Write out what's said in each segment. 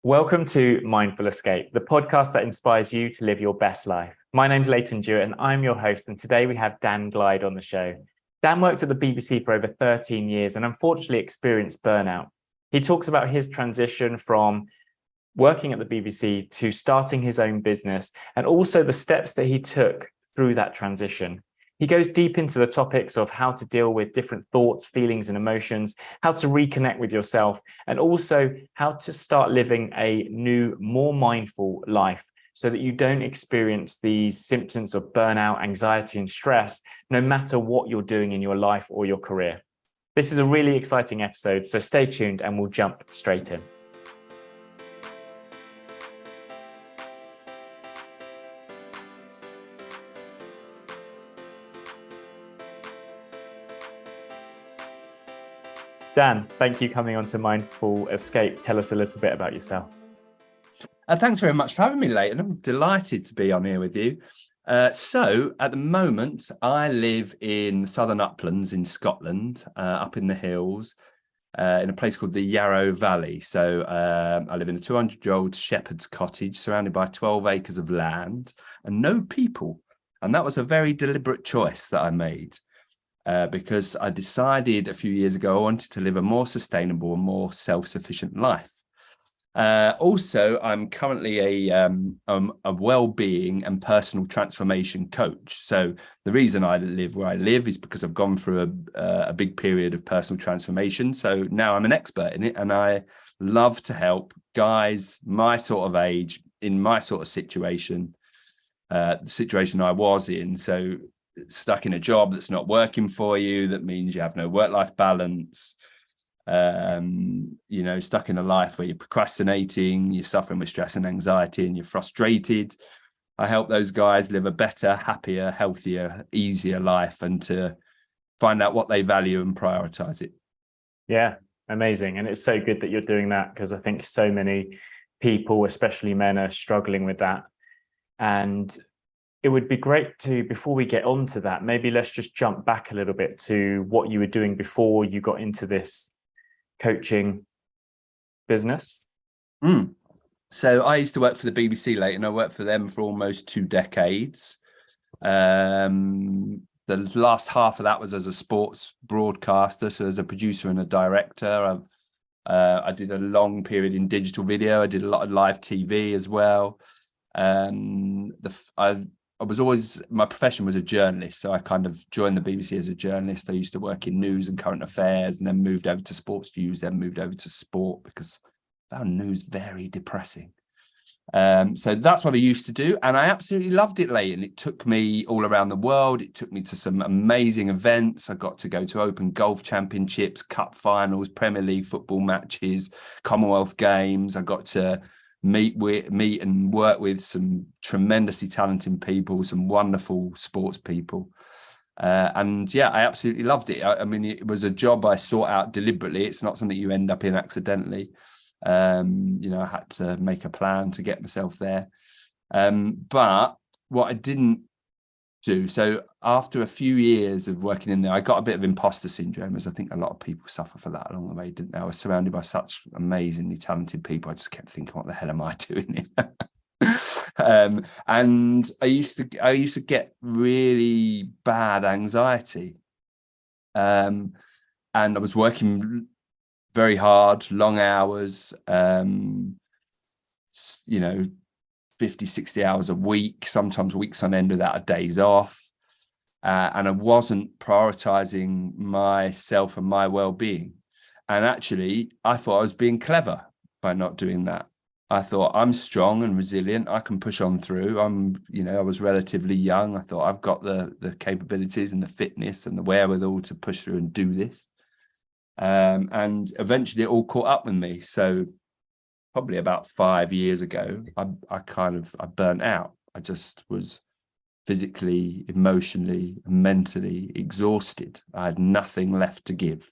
Welcome to Mindful Escape, the podcast that inspires you to live your best life. My name's Leighton Jewett and I'm your host, and today we have Dan Glyde on the show. Dan worked at the BBC for over 13 years and unfortunately experienced burnout. He talks about his transition from working at the BBC to starting his own business and also the steps that he took through that transition. He goes deep into the topics of how to deal with different thoughts, feelings, and emotions, how to reconnect with yourself, and also how to start living a new, more mindful life so that you don't experience these symptoms of burnout, anxiety, and stress, no matter what you're doing in your life or your career. This is a really exciting episode, so stay tuned and we'll jump straight in. Dan, thank you for coming on to Mindful Escape. Tell us a little bit about yourself. Thanks very much for having me, Leighton. I'm delighted to be on here with you. So at the moment, I live in the Southern Uplands in Scotland, up in the hills, in a place called the Yarrow Valley. So I live in a 200-year-old shepherd's cottage surrounded by 12 acres of land and no people. And that was a very deliberate choice that I made. Because I decided a few years ago I wanted to live a more sustainable and more self-sufficient life. Also, I'm currently a well-being and personal transformation coach. So the reason I live where I live is because I've gone through a big period of personal transformation. So now I'm an expert in it, and I love to help guys my sort of age in my sort of situation, the situation I was in. So stuck in a job that's not working for you, that means you have no work-life balance, stuck in a life where you're procrastinating, you're suffering with stress and anxiety, and you're frustrated. I help those guys live a better, happier, healthier, easier life, and to find out what they value and prioritize it. Yeah, amazing. And it's so good that you're doing that, because I think so many people, especially men, are struggling with that. And it would be great to, before we get on to that, maybe let's just jump back a little bit to what you were doing before you got into this coaching business. So I used to work for the BBC, Leighton. I worked for them for almost 2 decades. The last half of that was as a sports broadcaster, so as a producer and a director. I did a long period in digital video. I did a lot of live TV as well. I was always, my profession was a journalist, so I kind of joined the BBC as a journalist. I used to work in news and current affairs, and then moved over to sports news, then moved over to sport because I found news very depressing. So that's what I used to do, and I absolutely loved it, Leighton. It took me all around the world. It took me to some amazing events. I got to go to Open Golf Championships, Cup finals, Premier League football matches, Commonwealth Games. I got to meet and work with some tremendously talented people, some wonderful sports people. And yeah, I absolutely loved it. I mean, it was a job I sought out deliberately. It's not something you end up in accidentally. I had to make a plan to get myself there. But what I didn't do, so after a few years of working in there, I got a bit of imposter syndrome, as I think a lot of people suffer for that along the way, didn't they? I was surrounded by such amazingly talented people. I just kept thinking, what the hell am I doing here? And I used to get really bad anxiety. And I was working very hard, long hours, 50, 60 hours a week, sometimes weeks on end without a days off. And I wasn't prioritizing myself and my well-being. And actually, I thought I was being clever by not doing that. I thought, I'm strong and resilient. I can push on through. I was relatively young. I thought I've got the capabilities and the fitness and the wherewithal to push through and do this. And eventually it all caught up with me. So probably about 5 years ago, I burnt out. I just was physically, emotionally, mentally exhausted. I had nothing left to give.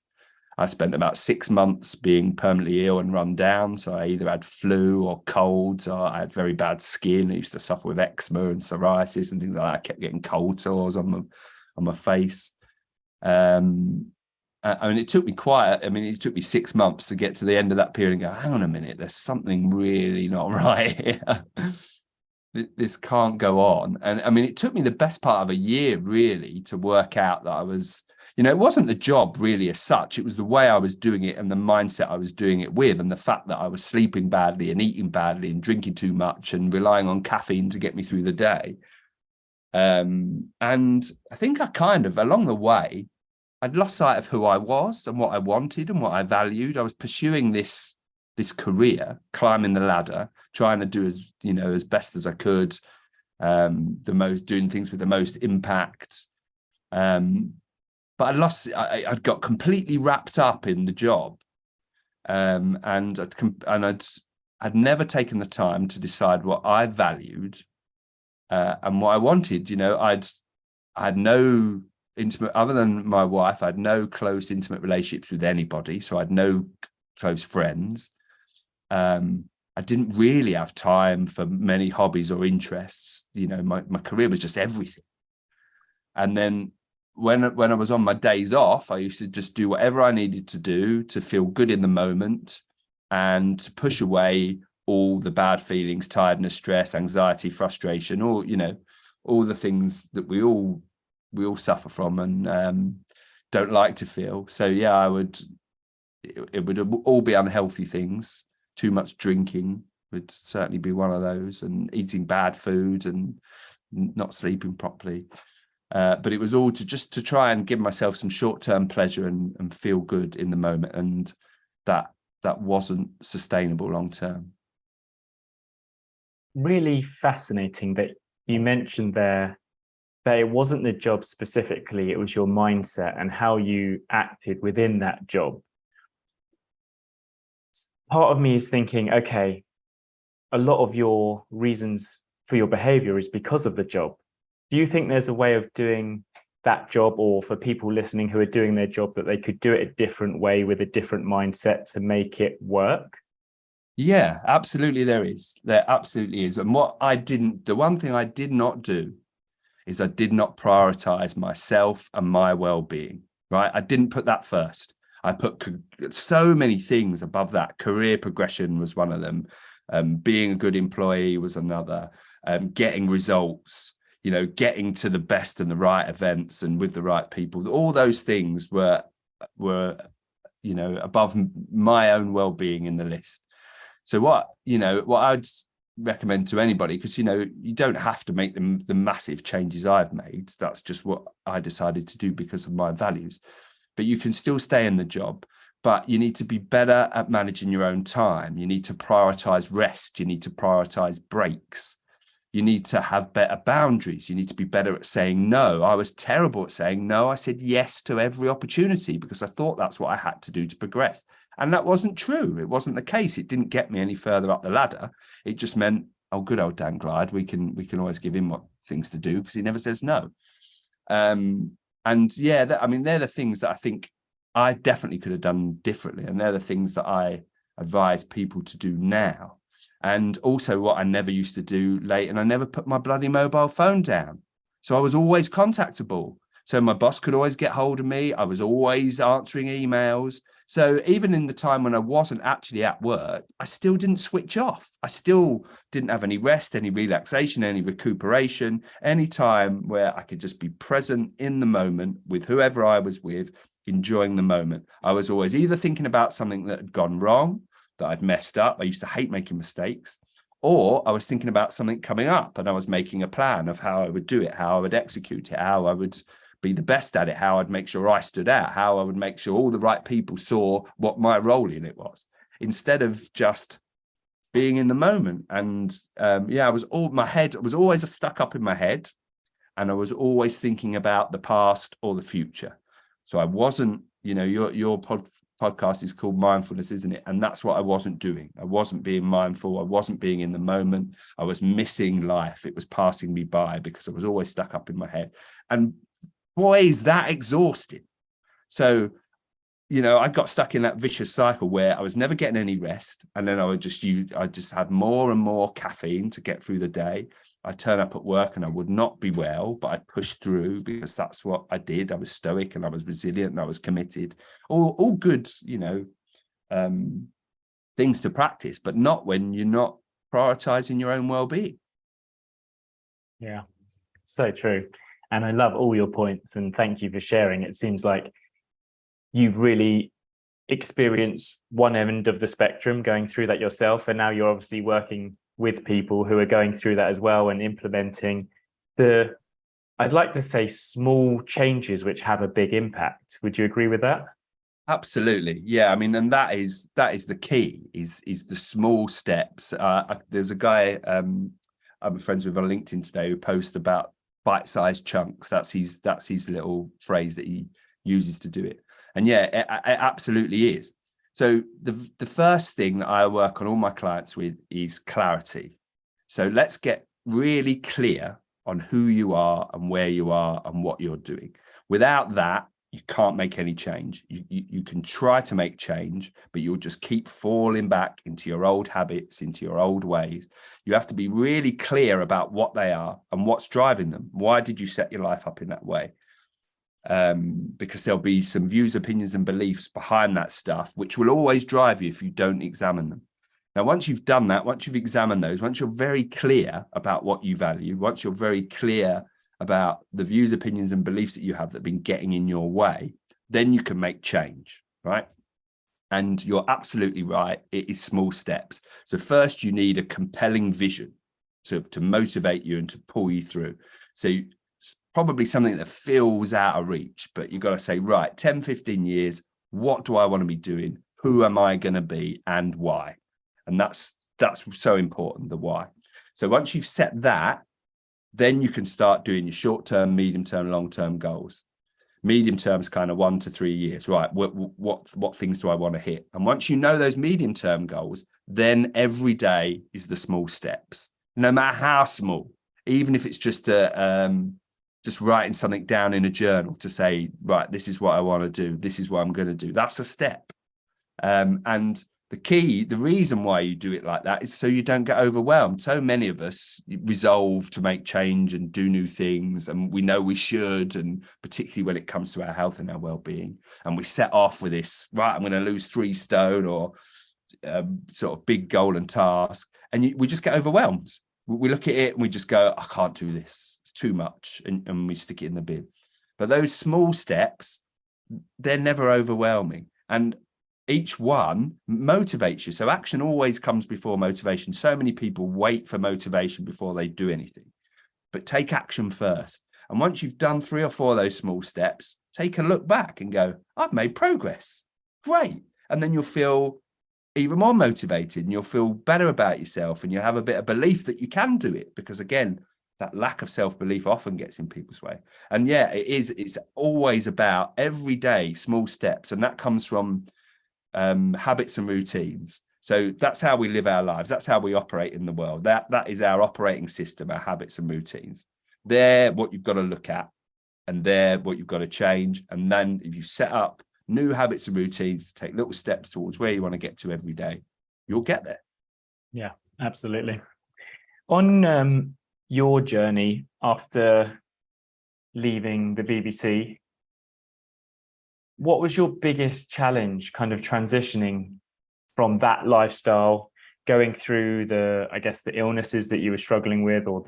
I spent about 6 months being permanently ill and run down. So I either had flu or colds, or I had very bad skin. I used to suffer with eczema and psoriasis and things like that. I kept getting cold sores on my face. I mean, it took me 6 months to get to the end of that period and go, hang on a minute, there's something really not right here. This can't go on. And I mean, it took me the best part of a year really to work out that I was, it wasn't the job really as such. It was the way I was doing it and the mindset I was doing it with, and the fact that I was sleeping badly and eating badly and drinking too much and relying on caffeine to get me through the day. And I think I kind of, along the way, I'd lost sight of who I was and what I wanted and what I valued. I was pursuing this career, climbing the ladder, trying to do as best as I could, doing things with the most impact. But I'd got completely wrapped up in the job, and I'd never taken the time to decide what I valued and what I wanted. I had no intimate, other than my wife, I had no close intimate relationships with anybody, so I had no close friends. I didn't really have time for many hobbies or interests. My career was just everything. And then when I was on my days off, I used to just do whatever I needed to do to feel good in the moment and to push away all the bad feelings, tiredness, stress, anxiety, frustration, all the things that we all suffer from and don't like to feel. So yeah, it would all be unhealthy things. Too much drinking would certainly be one of those, and eating bad food and not sleeping properly. But it was all to try and give myself some short-term pleasure and feel good in the moment, and that wasn't sustainable long-term. Really fascinating that you mentioned there that it wasn't the job specifically, it was your mindset and how you acted within that job. Part of me is thinking, okay, a lot of your reasons for your behavior is because of the job. Do you think there's a way of doing that job, or for people listening who are doing their job, that they could do it a different way with a different mindset to make it work? Yeah, absolutely. There absolutely is. And the one thing I did not do is I did not prioritize myself and my well-being, right? I didn't put that first. I put so many things above that. Career progression was one of them. Being a good employee was another. Getting results, getting to the best and the right events and with the right people. All those things were above my own well-being in the list. So what I'd recommend to anybody, because you don't have to make the massive changes I've made. That's just what I decided to do because of my values. But you can still stay in the job, but you need to be better at managing your own time. You need to prioritize rest. You need to prioritize breaks. You need to have better boundaries. You need to be better at saying no. I was terrible at saying no. I said yes to every opportunity because I thought that's what I had to do to progress. And that wasn't true. It wasn't the case. It didn't get me any further up the ladder. It just meant, oh, good old Dan Glyde. We can always give him what things to do because he never says no. And yeah, they're the things that I think I definitely could have done differently. And they're the things that I advise people to do now. And also what I never used to do late, and I never put my bloody mobile phone down. So I was always contactable. So my boss could always get hold of me. I was always answering emails. So even in the time when I wasn't actually at work, I still didn't switch off. I still didn't have any rest, any relaxation, any recuperation, any time where I could just be present in the moment with whoever I was with, enjoying the moment. I was always either thinking about something that had gone wrong, that I'd messed up. I used to hate making mistakes. Or I was thinking about something coming up and I was making a plan of how I would do it, how I would execute it, how I would be the best at it, how I'd make sure I stood out, how I would make sure all the right people saw what my role in it was, instead of just being in the moment. And my head was always stuck up in my head, and I was always thinking about the past or the future. So I wasn't, your podcast is called Mindfulness, isn't it? And that's what I wasn't doing. I wasn't being mindful. I wasn't being in the moment. I was missing life. It was passing me by because I was always stuck up in my head. And boy, is that exhausting. So, I got stuck in that vicious cycle where I was never getting any rest. And then I just had more and more caffeine to get through the day. I turn up at work and I would not be well, but I pushed through because that's what I did. I was stoic and I was resilient and I was committed. All good, things to practice, but not when you're not prioritizing your own well-being. Yeah, so true. And I love all your points, and thank you for sharing. It seems like you've really experienced one end of the spectrum going through that yourself, and now you're obviously working with people who are going through that as well and implementing I'd like to say, small changes which have a big impact. Would you agree with that? Absolutely. Yeah. I mean, and that is the key is the small steps. There's a guy I'm friends with on LinkedIn today who posts about bite-sized chunks. That's his little phrase that he uses to do it. And yeah, it absolutely is. So the first thing that I work on all my clients with is clarity. So let's get really clear on who you are and where you are and what you're doing. Without that, you can't make any change. You can try to make change, but you'll just keep falling back into your old habits, into your old ways. You have to be really clear about what they are and what's driving them. Why did you set your life up in that way? Because there'll be some views, opinions, and beliefs behind that stuff, which will always drive you if you don't examine them. Now, once you've done that, once you've examined those, once you're very clear about what you value, once you're very clear about the views, opinions, and beliefs that you have that have been getting in your way, then you can make change, right? And you're absolutely right. It is small steps. So first, you need a compelling vision to motivate you and to pull you through. So it's probably something that feels out of reach, but you've got to say, right, 10, 15 years, what do I want to be doing? Who am I going to be and why? And that's so important, the why. So once you've set that, then you can start doing your short-term, medium-term, long-term goals. Medium term is kind of 1 to 3 years, right? What things do I want to hit? And once you know those medium-term goals, then every day is the small steps, no matter how small, even if it's just writing something down in a journal to say, right, this is what I want to do. This is what I'm going to do. That's a step. And the reason why you do it like that is so you don't get overwhelmed. So many of us resolve to make change and do new things, and we know we should, and particularly when it comes to our health and our well-being. And we set off with this, right, I'm going to lose 3 stone or sort of big goal and task. And we just get overwhelmed. We look at it and we just go, I can't do this. It's too much. And we stick it in the bin. But those small steps, they're never overwhelming. And each one motivates you. So action always comes before motivation. So many people wait for motivation before they do anything, but take action first. And once you've done 3 or 4 of those small steps, take a look back and go, I've made progress. Great. And then you'll feel even more motivated and you'll feel better about yourself and you'll have a bit of belief that you can do it, because again, that lack of self-belief often gets in people's way. And yeah, it's always about every day, small steps. And that comes from habits and routines. So that's how we live our lives. That's how we operate in the world. That is our operating system, our habits and routines. They're what you've got to look at, and they're what you've got to change. And then if you set up new habits and routines, take little steps towards where you want to get to every day, you'll get there. Yeah, absolutely. On your journey after leaving the BBC, what was your biggest challenge kind of transitioning from that lifestyle, going through the illnesses that you were struggling with, or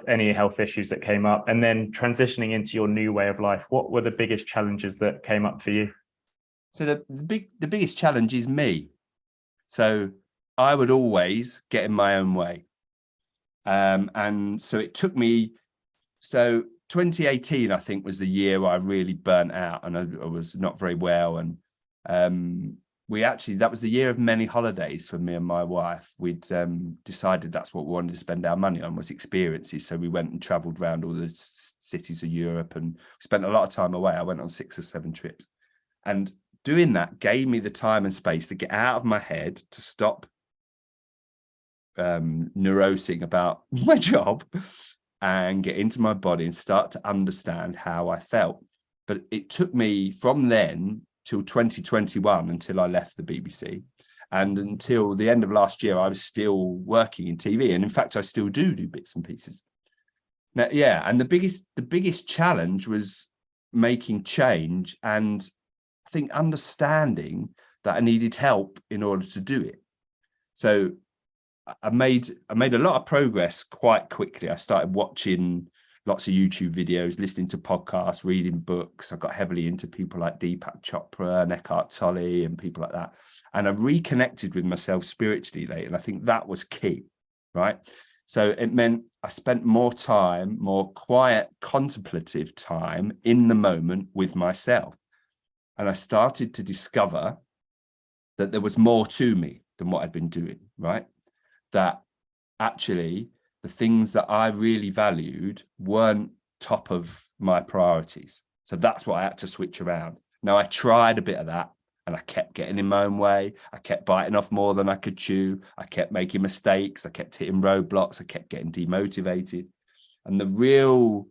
any health issues that came up, and then transitioning into your new way of life? What were the biggest challenges that came up for you? So the biggest challenge is me. So I would always get in my own way. And so it took me, 2018, I think, was the year where I really burnt out and I was not very well. And that was the year of many holidays for me and my wife. We'd decided that's what we wanted to spend our money on, was experiences. So we went and traveled around all the cities of Europe and spent a lot of time away. I went on 6 or 7 trips. And doing that gave me the time and space to get out of my head, to stop neurosing about my job, and get into my body and start to understand how I felt. But it took me from then till 2021 until I left the BBC. And until the end of last year, I was still working in TV. And in fact, I still do bits and pieces. Now, yeah. And the biggest challenge was making change, and I think understanding that I needed help in order to do it. So I made a lot of progress quite quickly. I started watching lots of YouTube videos, listening to podcasts, reading books. I got heavily into people like Deepak Chopra and Eckhart Tolle and people like that. And I reconnected with myself spiritually later. And I think that was key, right? So it meant I spent more time, more quiet, contemplative time in the moment with myself. And I started to discover that there was more to me than what I'd been doing, right? That actually the things that I really valued weren't top of my priorities. So that's what I had to switch around. Now, I tried a bit of that and I kept getting in my own way. I kept biting off more than I could chew. I kept making mistakes. I kept hitting roadblocks. I kept getting demotivated. And the real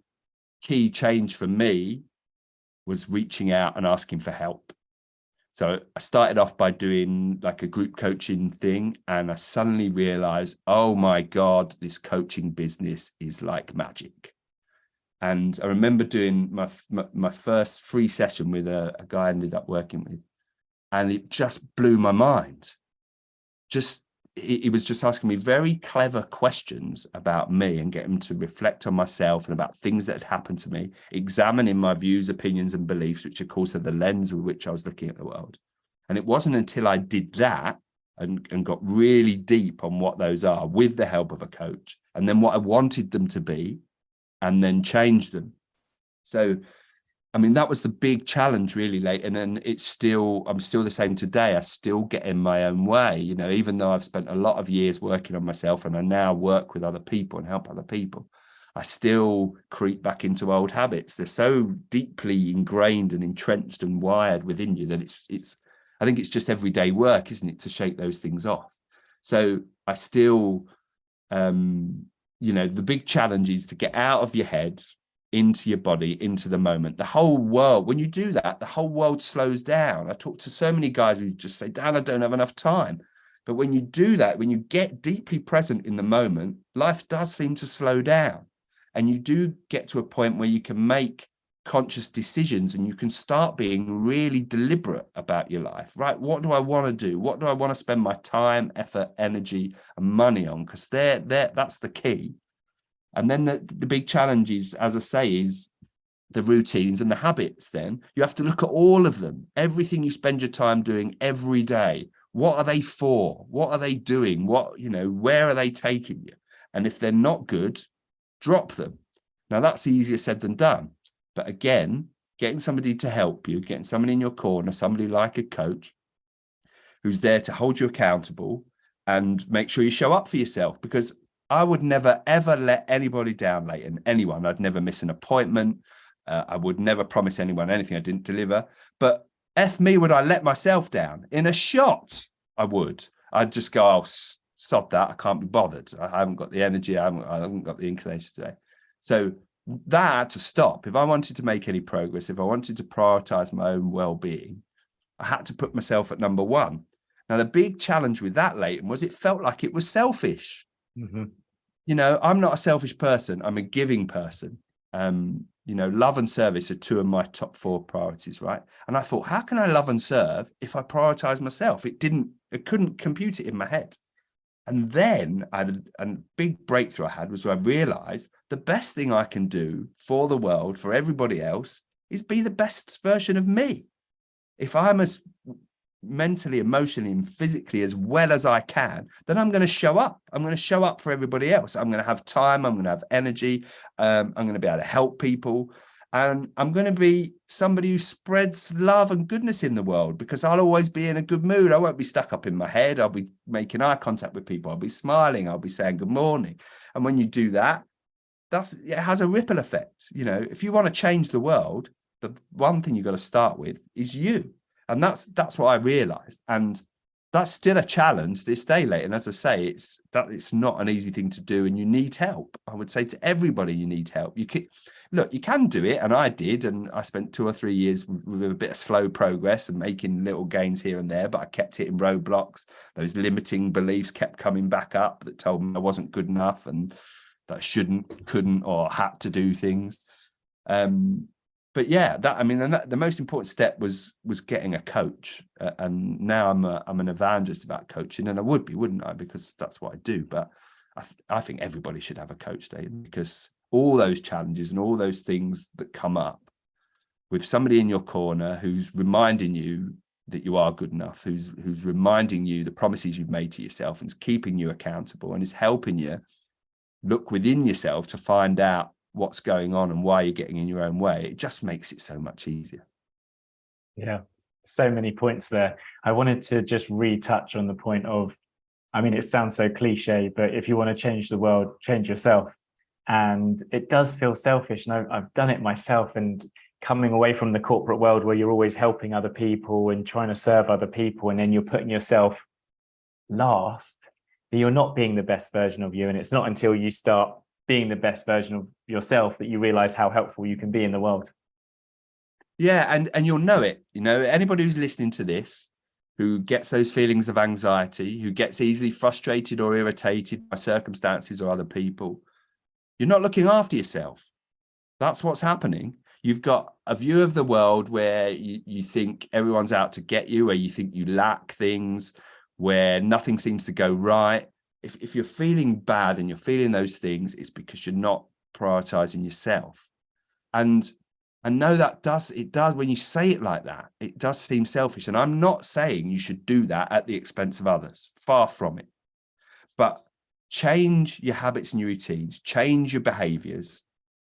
key change for me was reaching out and asking for help. So I started off by doing like a group coaching thing, and I suddenly realized, oh my God, this coaching business is like magic. And I remember doing my first free session with a guy I ended up working with, and it just blew my mind. He was just asking me very clever questions about me and getting to reflect on myself and about things that had happened to me, examining my views, opinions, and beliefs, which of course are the lens with which I was looking at the world. And it wasn't until I did that and got really deep on what those are with the help of a coach, and then what I wanted them to be, and then change them. So I mean, that was the big challenge really, Leighton, and I'm still the same today. I still get in my own way, you know, even though I've spent a lot of years working on myself and I now work with other people and help other people, I still creep back into old habits. They're so deeply ingrained and entrenched and wired within you that I think it's just everyday work, isn't it, to shake those things off. So I still, you know, the big challenge is to get out of your head, into your body, into the moment. The whole world, when you do that, the whole world slows down. I talk to so many guys who just say, Dan, I don't have enough time. But when you do that, when you get deeply present in the moment, life does seem to slow down. And you do get to a point where you can make conscious decisions and you can start being really deliberate about your life, right? What do I want to do? What do I want to spend my time, effort, energy, and money on? Because that's the key. And then the big challenge is, as I say, is the routines and the habits. Then you have to look at all of them, everything you spend your time doing every day. What are they for? What are they doing? Where are they taking you? And if they're not good, drop them. Now that's easier said than done. But again, getting somebody to help you, getting somebody in your corner, somebody like a coach who's there to hold you accountable and make sure you show up for yourself, because I would never, ever let anybody down, Leighton, anyone. I'd never miss an appointment. I would never promise anyone anything I didn't deliver. But F me, would I let myself down? In a shot, I would. I'd just go, oh, sod that. I can't be bothered. I haven't got the energy. I haven't got the inclination today. So that had to stop. If I wanted to make any progress, if I wanted to prioritize my own well-being, I had to put myself at number one. Now, the big challenge with that, Leighton, was it felt like it was selfish. Mm-hmm. You know, I'm not a selfish person. I'm a giving person. Love and service are two of my top 4 priorities, right? And I thought, how can I love and serve if I prioritize myself? I couldn't compute it in my head. And then a big breakthrough I had was when I realized the best thing I can do for the world, for everybody else, is be the best version of me. If I'm as mentally, emotionally, and physically as well as I can, then I'm going to show up. I'm going to show up for everybody else. I'm going to have time. I'm going to have energy. I'm going to be able to help people. And I'm going to be somebody who spreads love and goodness in the world, because I'll always be in a good mood. I won't be stuck up in my head. I'll be making eye contact with people. I'll be smiling. I'll be saying good morning. And when you do that, it has a ripple effect. You know, if you want to change the world, the one thing you've got to start with is you. And that's what I realized. And that's still a challenge this day, Leighton. As I say, it's not an easy thing to do, and you need help. I would say to everybody, you need help. look, you can do it. And I did. And I spent 2 or 3 years with a bit of slow progress and making little gains here and there, but I kept hitting roadblocks. Those limiting beliefs kept coming back up that told me I wasn't good enough and that I shouldn't, couldn't, or had to do things. But yeah, the most important step was getting a coach. And now I'm an evangelist about coaching, and I would be, wouldn't I? Because that's what I do. But I think everybody should have a coach, Dave, because all those challenges and all those things that come up with somebody in your corner who's reminding you that you are good enough, who's reminding you the promises you've made to yourself and is keeping you accountable and is helping you look within yourself to find out what's going on and why you're getting in your own way. It just makes it so much easier. Yeah, so many points there. I wanted to just retouch on the point of, I mean, it sounds so cliche, but if you want to change the world, change yourself. And it does feel selfish. And I've done it myself, and coming away from the corporate world where you're always helping other people and trying to serve other people, and then you're putting yourself last, that you're not being the best version of you. And it's not until you start being the best version of yourself that you realize how helpful you can be in the world. Yeah, and you'll know it. You know, anybody who's listening to this, who gets those feelings of anxiety, who gets easily frustrated or irritated by circumstances or other people, you're not looking after yourself. That's what's happening. You've got a view of the world where you think everyone's out to get you, where you think you lack things, where nothing seems to go right. If you're feeling bad and you're feeling those things, it's because you're not prioritizing yourself. And I know that does when you say it like that, it does seem selfish. And I'm not saying you should do that at the expense of others, far from it. But change your habits and your routines, change your behaviors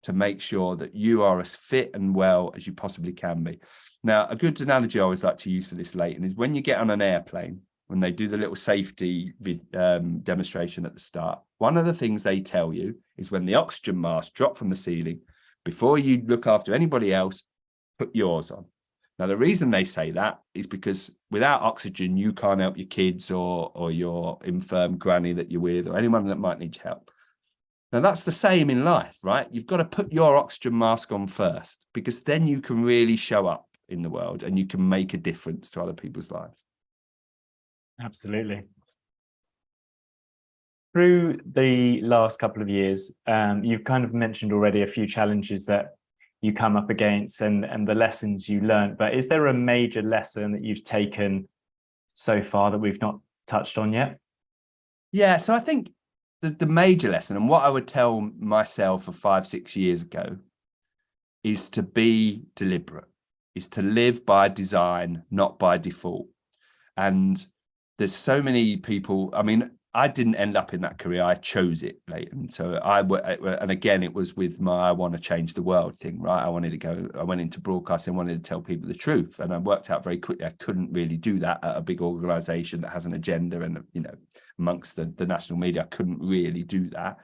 to make sure that you are as fit and well as you possibly can be. Now, a good analogy I always like to use for this, Leighton, is when you get on an airplane, when they do the little safety demonstration at the start, one of the things they tell you is when the oxygen mask drops from the ceiling, before you look after anybody else, put yours on. Now, the reason they say that is because without oxygen, you can't help your kids or your infirm granny that you're with or anyone that might need help. Now, that's the same in life, right? You've got to put your oxygen mask on first, because then you can really show up in the world and you can make a difference to other people's lives. Absolutely. Through the last couple of years, you've kind of mentioned already a few challenges that you come up against and the lessons you learned, but is there a major lesson that you've taken so far that we've not touched on yet? Yeah, so I think the major lesson, and what I would tell myself of 5-6 years ago, is to be deliberate, is to live by design, not by default. And there's so many people, I mean, I didn't end up in that career. I chose it, Leighton. So and again, it was with my I want to change the world thing, right? I went into broadcasting, wanted to tell people the truth. And I worked out very quickly, I couldn't really do that at a big organization that has an agenda and, you know, amongst the national media, I couldn't really do that.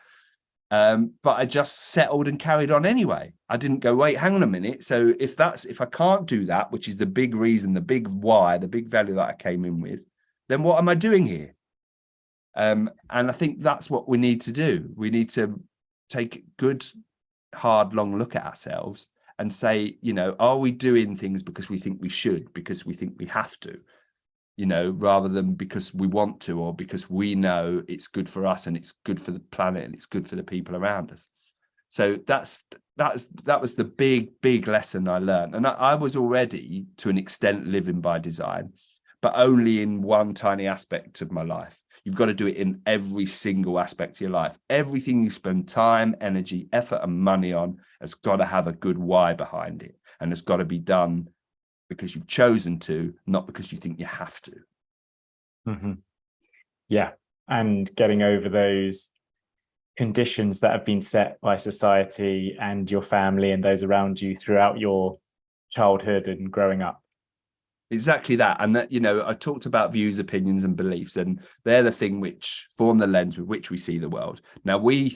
But I just settled and carried on anyway. I didn't go, wait, hang on a minute. So if I can't do that, which is the big reason, the big why, the big value that I came in with, then what am I doing here? And I think that's what we need to do. We need to take a good, hard, long look at ourselves and say, you know, are we doing things because we think we should, because we think we have to, you know, rather than because we want to, or because we know it's good for us and it's good for the planet and it's good for the people around us. So that was the big lesson I learned. And I was already, to an extent, living by design, but only in one tiny aspect of my life. You've got to do it in every single aspect of your life. Everything you spend time, energy, effort, and money on has got to have a good why behind it. And it's got to be done because you've chosen to, not because you think you have to. Mm-hmm. Yeah. And getting over those conditions that have been set by society and your family and those around you throughout your childhood and growing up. Exactly that. And that, you know, I talked about views, opinions, and beliefs, and they're the thing which form the lens with which we see the world. Now, we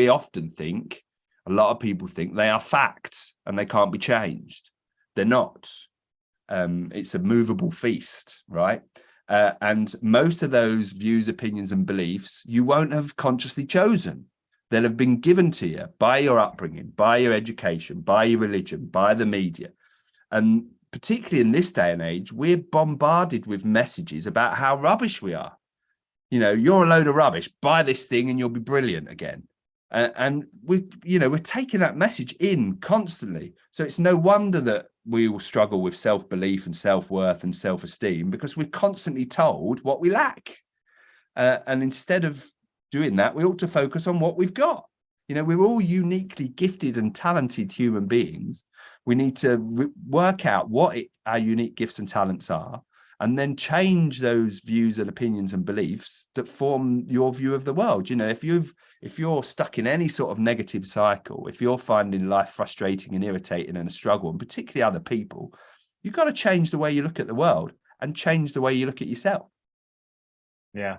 often think, a lot of people think they are facts and they can't be changed. They're not. It's a movable feast, right? And most of those views, opinions, and beliefs you won't have consciously chosen. They'll have been given to you by your upbringing, by your education, by your religion, by the media. And particularly in this day and age, we're bombarded with messages about how rubbish we are. You're a load of rubbish. Buy this thing and you'll be brilliant again. And we're taking that message in constantly. So it's no wonder that we will struggle with self-belief and self-worth and self-esteem, because we're constantly told what we lack. And instead of doing that, we ought to focus on what we've got. We're all uniquely gifted and talented human beings. We need to work out what our unique gifts and talents are, and then change those views and opinions and beliefs that form your view of the world. If you're stuck in any sort of negative cycle, if you're finding life frustrating and irritating and a struggle, and particularly other people, you've got to change the way you look at the world and change the way you look at yourself. Yeah.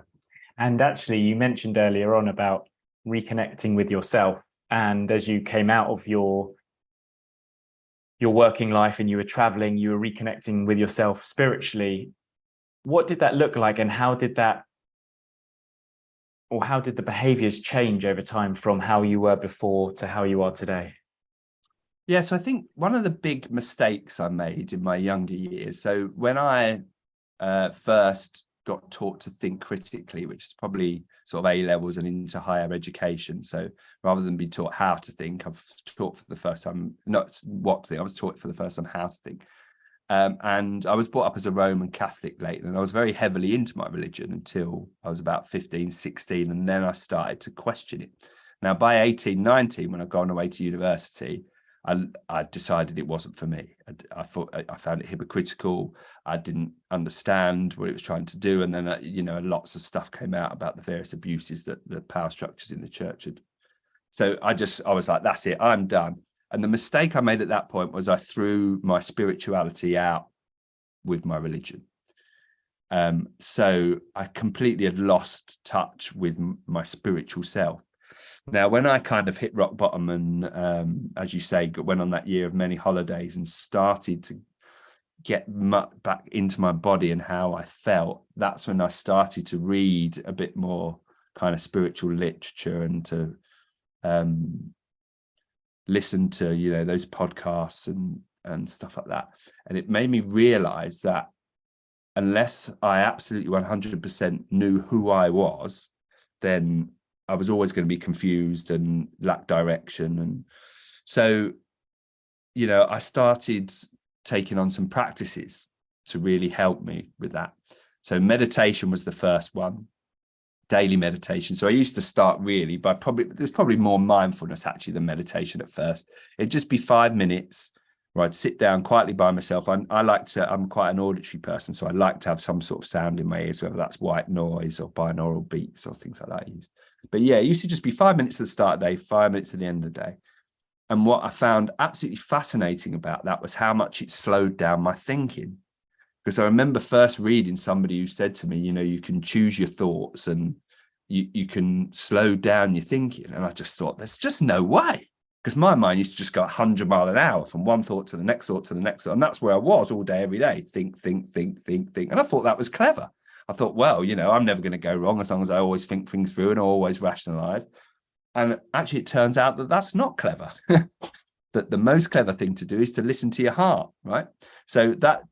And actually, you mentioned earlier on about reconnecting with yourself. And as you came out of your working life and you were traveling, you were reconnecting with yourself spiritually. What did that look like, and how did the behaviors change over time from how you were before to how you are today? Yeah, so I think one of the big mistakes I made in my younger years, so when I first got taught to think critically, which is probably sort of A levels and into higher education. So rather than be taught how to think, I've taught for the first time, not what to think, I was taught for the first time how to think. And I was brought up as a Roman Catholic late, and I was very heavily into my religion until I was about 15, 16. And then I started to question it. Now, by 18, 19, when I'd gone away to university, I decided it wasn't for me. I thought I found it hypocritical. I didn't understand what it was trying to do. And then, lots of stuff came out about the various abuses that the power structures in the church had. So I was like, that's it, I'm done. And the mistake I made at that point was I threw my spirituality out with my religion. So I completely had lost touch with my spiritual self. Now, when I kind of hit rock bottom and, as you say, went on that year of many holidays and started to get back into my body and how I felt, that's when I started to read a bit more kind of spiritual literature and to listen to, those podcasts and stuff like that. And it made me realize that unless I absolutely 100% knew who I was, then I was always going to be confused and lack direction. And so, I started taking on some practices to really help me with that. So meditation was the first one, daily meditation. So I used to start really by there's probably more mindfulness actually than meditation at first. It'd just be 5 minutes where I'd sit down quietly by myself. I'm quite an auditory person, so I like to have some sort of sound in my ears, whether that's white noise or binaural beats or things like that I use. But yeah, it used to just be 5 minutes at the start of the day, 5 minutes at the end of the day. And what I found absolutely fascinating about that was how much it slowed down my thinking. Because I remember first reading somebody who said to me, you can choose your thoughts and you can slow down your thinking. And I just thought, there's just no way. Because my mind used to just go 100 miles an hour from one thought to the next thought to the next thought. And that's where I was all day, every day. Think. And I thought that was clever. I thought, well, I'm never going to go wrong as long as I always think things through and always rationalize. And actually, it turns out that that's not clever. That the most clever thing to do is to listen to your heart, right? So that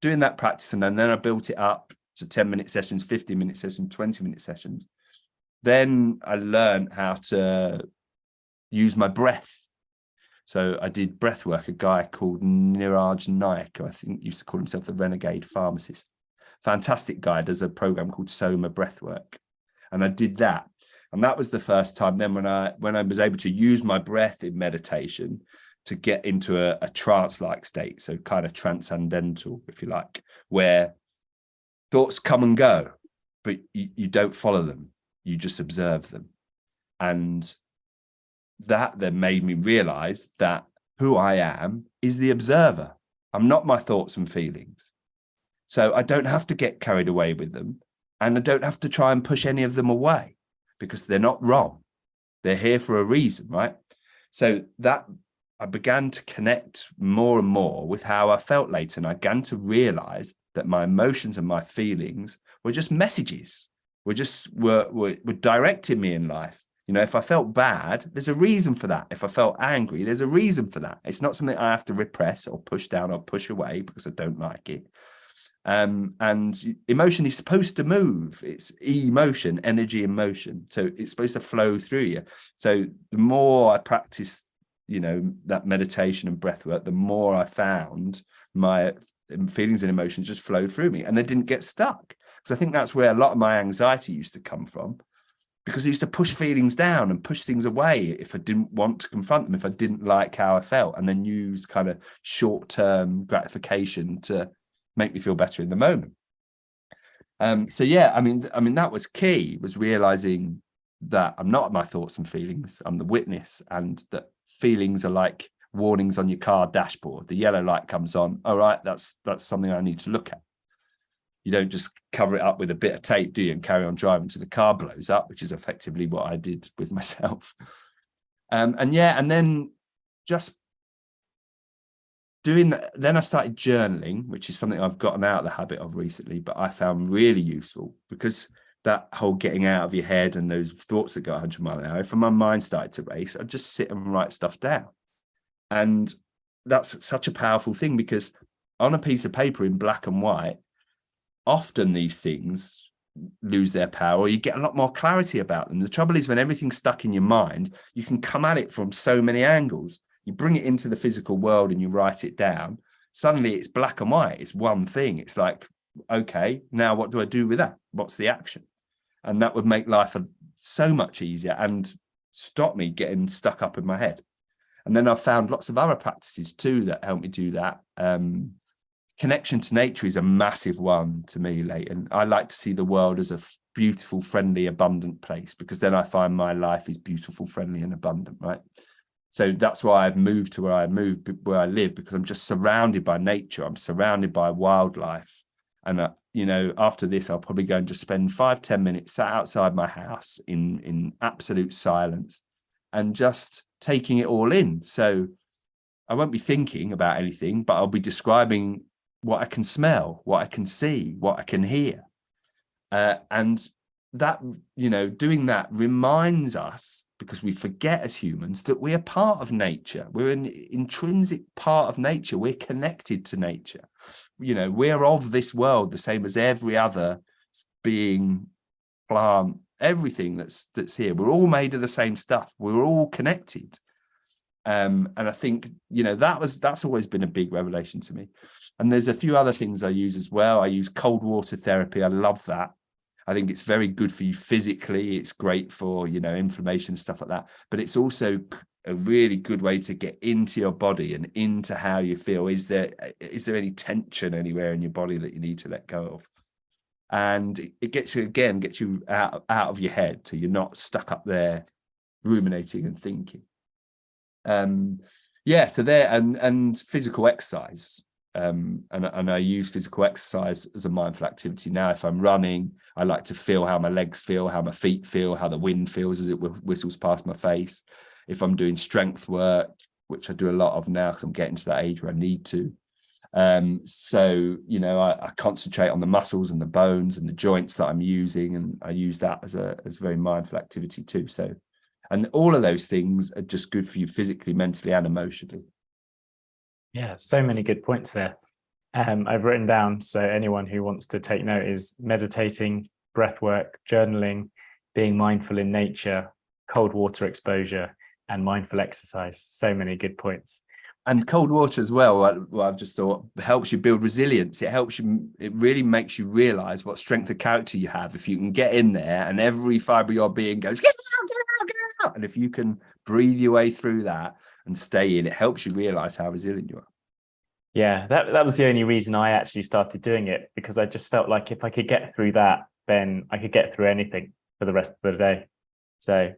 doing that practice, and then I built it up to 10-minute sessions, 15-minute sessions, 20-minute sessions. Then I learned how to use my breath. So I did breath work. A guy called Niraj Naik, who I think used to call himself the renegade pharmacist. Fantastic guy, does a program called Soma Breathwork. And I did that. And that was the first time then when I was able to use my breath in meditation to get into a trance-like state. So kind of transcendental, if you like, where thoughts come and go, but you don't follow them. You just observe them. And that then made me realize that who I am is the observer. I'm not my thoughts and feelings. So I don't have to get carried away with them, and I don't have to try and push any of them away because they're not wrong. They're here for a reason, right? So that I began to connect more and more with how I felt later, and I began to realize that my emotions and my feelings were just messages, were directing me in life. You know, if I felt bad, there's a reason for that. If I felt angry, there's a reason for that. It's not something I have to repress or push down or push away because I don't like it. And emotion is supposed to move. It's emotion, energy in motion. So it's supposed to flow through you. So the more I practice, you know, that meditation and breath work, the more I found my feelings and emotions just flow through me, and they didn't get stuck. Because I think that's where a lot of my anxiety used to come from, because I used to push feelings down and push things away if I didn't want to confront them, if I didn't like how I felt, and then use kind of short-term gratification to make me feel better in the moment. So yeah, I mean that was key, was realizing that I'm not my thoughts and feelings, I'm the witness, and that feelings are like warnings on your car dashboard. The yellow light comes on, all right, that's something I need to look at. You don't just cover it up with a bit of tape, do you, and carry on driving till the car blows up, which is effectively what I did with myself. And then just doing that. Then I started journaling, which is something I've gotten out of the habit of recently, but I found really useful, because that whole getting out of your head and those thoughts that go 100 miles an hour, if my mind started to race, I'd just sit and write stuff down. And that's such a powerful thing, because on a piece of paper in black and white, often these things lose their power, or you get a lot more clarity about them. The trouble is, when everything's stuck in your mind, you can come at it from so many angles. You bring it into the physical world and you write it down. Suddenly it's black and white. It's one thing. It's like, okay, now what do I do with that? What's the action? And that would make life so much easier and stop me getting stuck up in my head. And then I've found lots of other practices too that help me do that. Connection to nature is a massive one to me, Leighton. I like to see the world as a beautiful, friendly, abundant place, because then I find my life is beautiful, friendly, and abundant, right? So that's why I've moved to where I live, because I'm just surrounded by nature. I'm surrounded by wildlife. And, you know, after this, I'll probably go and just spend 5-10 minutes sat outside my house in absolute silence and just taking it all in. So I won't be thinking about anything, but I'll be describing what I can smell, what I can see, what I can hear. And that, you know, doing that reminds us, because we forget as humans, that we are part of nature. We're an intrinsic part of nature. We're connected to nature. You know, we're of this world, the same as every other being, plant, everything that's here. We're all made of the same stuff. We're all connected. And I think, you know, that's always been a big revelation to me. And there's a few other things I use as well. I use cold water therapy. I love that. I think it's very good for you physically. It's great for, you know, inflammation and stuff like that. But it's also a really good way to get into your body and into how you feel. Is there any tension anywhere in your body that you need to let go of? And it gets you out of your head, so you're not stuck up there ruminating and thinking. So there, and physical exercise. And I use physical exercise as a mindful activity. Now, if I'm running, I like to feel how my legs feel, how my feet feel, how the wind feels as it whistles past my face. If I'm doing strength work, which I do a lot of now because I'm getting to that age where I need to. So, you know, I concentrate on the muscles and the bones and the joints that I'm using, and I use that as very mindful activity too. So, and all of those things are just good for you physically, mentally, and emotionally. Yeah, so many good points there. I've written down, so anyone who wants to take note, is meditating, breath work, journaling, being mindful in nature, cold water exposure, and mindful exercise. So many good points. And cold water as well, I've just thought, helps you build resilience. It really makes you realize what strength of character you have. If you can get in there and every fiber of your being goes, get out, get out, get out. And if you can breathe your way through that and stay in, it helps you realize how resilient you are. Yeah, that was the only reason I actually started doing it, because I just felt like if I could get through that, then I could get through anything for the rest of the day. So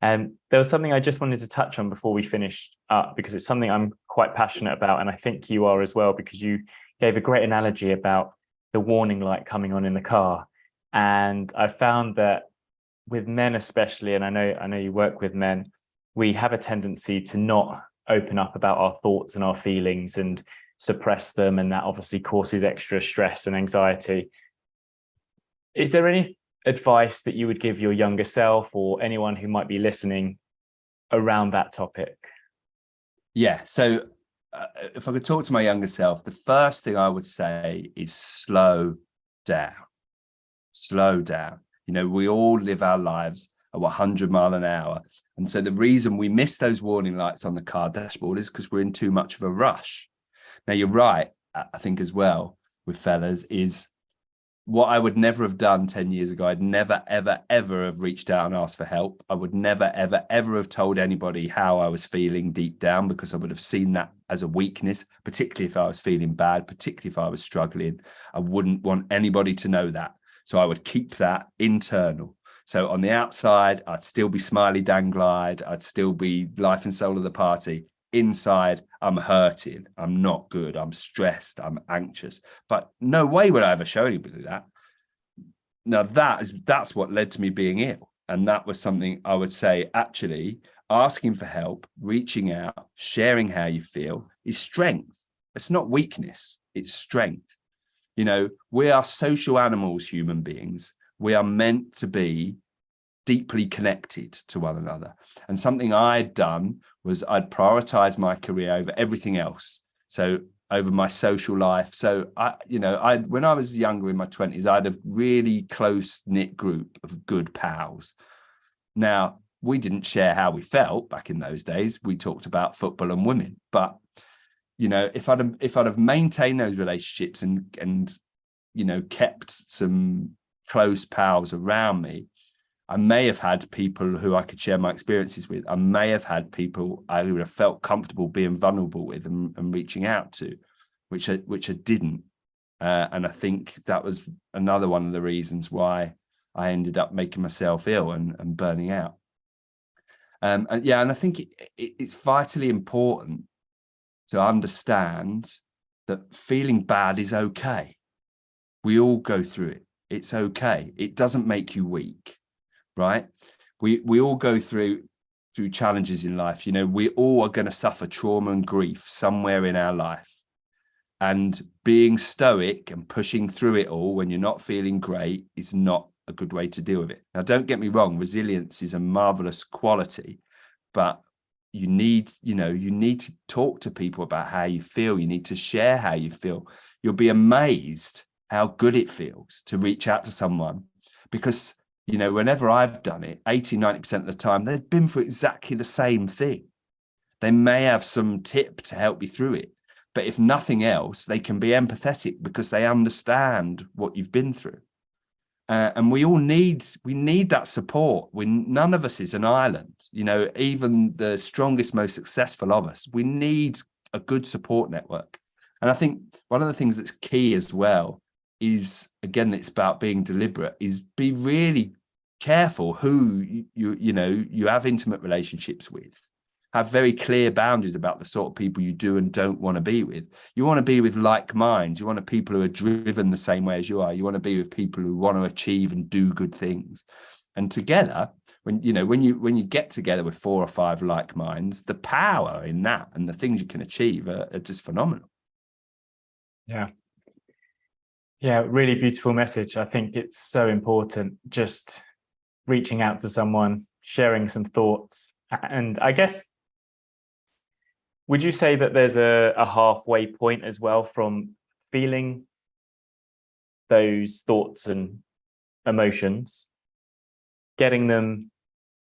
there was something I just wanted to touch on before we finish up, because it's something I'm quite passionate about, and I think you are as well, because you gave a great analogy about the warning light coming on in the car. And I found that with men especially, and I know you work with men, we have a tendency to not open up about our thoughts and our feelings and suppress them, and that obviously causes extra stress and anxiety. Is there advice that you would give your younger self or anyone who might be listening around that topic? Yeah. So if I could talk to my younger self, the first thing I would say is slow down. Slow down. You know, we all live our lives at 100 miles an hour. And so the reason we miss those warning lights on the car dashboard is because we're in too much of a rush. Now, you're right, I think, as well, with fellas, is what I would never have done 10 years ago. I'd never, ever, ever have reached out and asked for help. I would never, ever, ever have told anybody how I was feeling deep down, because I would have seen that as a weakness, particularly if I was feeling bad, particularly if I was struggling. I wouldn't want anybody to know that. So I would keep that internal. So on the outside, I'd still be smiley Dan Glyde. I'd still be life and soul of the party. Inside, I'm hurting. I'm not good. I'm stressed. I'm anxious. But no way would I ever show anybody that. Now, that's what led to me being ill. And that was something I would say, actually, asking for help, reaching out, sharing how you feel is strength. It's not weakness. It's strength. You know, we are social animals, human beings. We are meant to be deeply connected to one another. And something I'd done was I'd prioritize my career over everything else. So over my social life. So when I was younger in my 20s, I had a really close knit group of good pals. Now, we didn't share how we felt back in those days. We talked about football and women, but you know, if I'd have maintained those relationships and you know, kept some close pals around me, I may have had people who I could share my experiences with. I may have had people I would have felt comfortable being vulnerable with and reaching out to, which I didn't. And I think that was another one of the reasons why I ended up making myself ill and burning out. And I think it's vitally important to understand that feeling bad is okay. We all go through it. It's okay. It doesn't make you weak, right? We all go through challenges in life. You know, we all are going to suffer trauma and grief somewhere in our life. And being stoic and pushing through it all when you're not feeling great is not a good way to deal with it. Now, don't get me wrong, resilience is a marvelous quality, but you need to talk to people about how you feel. You need to share how you feel. You'll be amazed how good it feels to reach out to someone, because, you know, whenever I've done it, 80-90% of the time, they've been through exactly the same thing. They may have some tip to help you through it, but if nothing else, they can be empathetic because they understand what you've been through. And we need that support. None of us is an island. You know, even the strongest, most successful of us, we need a good support network. And I think one of the things that's key as well is, again, it's about being deliberate, is be really careful who you have intimate relationships with. Have very clear boundaries about the sort of people you do and don't want to be with. You want to be with like minds. You want people who are driven the same way as you are. You want to be with people who want to achieve and do good things. And together, when you get together with 4 or 5 like minds, the power in that and the things you can achieve are just phenomenal. Yeah. Yeah, really beautiful message. I think it's so important, just reaching out to someone, sharing some thoughts. And I guess, would you say that there's a halfway point as well from feeling those thoughts and emotions, getting them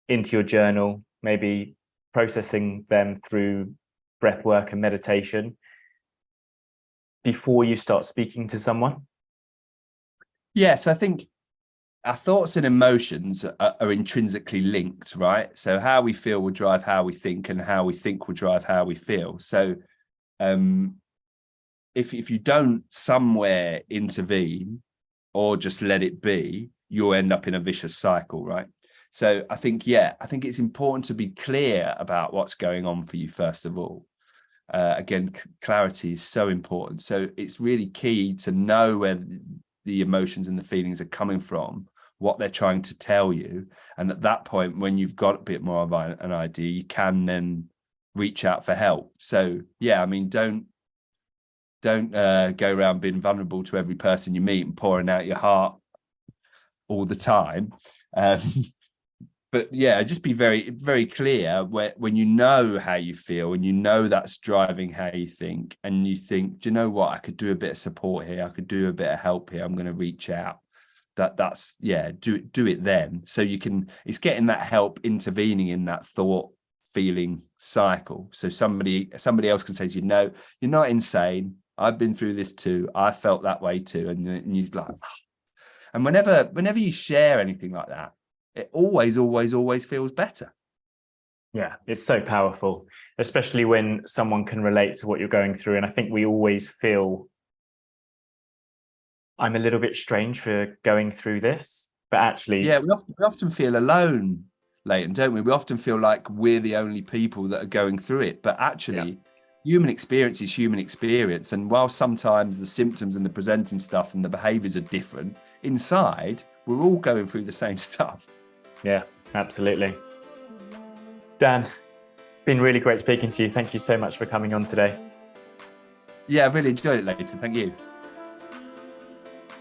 into your journal, maybe processing them through breath work and meditation before you start speaking to someone? Yes, I think our thoughts and emotions are intrinsically linked, right? So how we feel will drive how we think, and how we think will drive how we feel. So if you don't somewhere intervene or just let it be, you'll end up in a vicious cycle, right? So I think it's important to be clear about what's going on for you, first of all. Again, clarity is so important. So it's really key to know where the emotions and the feelings are coming from, what they're trying to tell you. And at that point, when you've got a bit more of an idea, you can then reach out for help. So yeah, I mean, don't go around being vulnerable to every person you meet and pouring out your heart all the time. But yeah, just be very, very clear when you know how you feel and you know that's driving how you think, and you think, do you know what, I could do a bit of support here, I could do a bit of help here, I'm going to reach out. That's do it then. So you can, it's getting that help intervening in that thought feeling cycle. So somebody else can say to you, no, you're not insane. I've been through this too. I felt that way too. And you're like, and whenever you share anything like that, it always feels better. Yeah, it's so powerful, especially when someone can relate to what you're going through. And I think we always feel, I'm a little bit strange for going through this, but actually... Yeah, we often feel alone, Leighton, don't we? We often feel like we're the only people that are going through it. But actually, human experience is human experience. And while sometimes the symptoms and the presenting stuff and the behaviours are different, inside, we're all going through the same stuff. Yeah, absolutely. Dan, it's been really great speaking to you. Thank you so much for coming on today. Yeah, I really enjoyed it, Leighton. Thank you.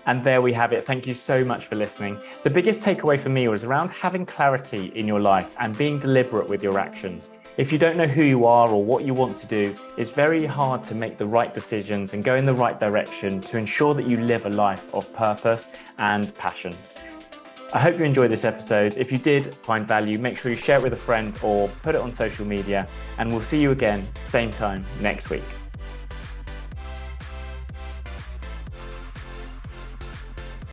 And there we have it. Thank you so much for listening. The biggest takeaway for me was around having clarity in your life and being deliberate with your actions. If you don't know who you are or what you want to do, it's very hard to make the right decisions and go in the right direction to ensure that you live a life of purpose and passion. I hope you enjoyed this episode. If you did find value, make sure you share it with a friend or put it on social media, and we'll see you again, same time next week.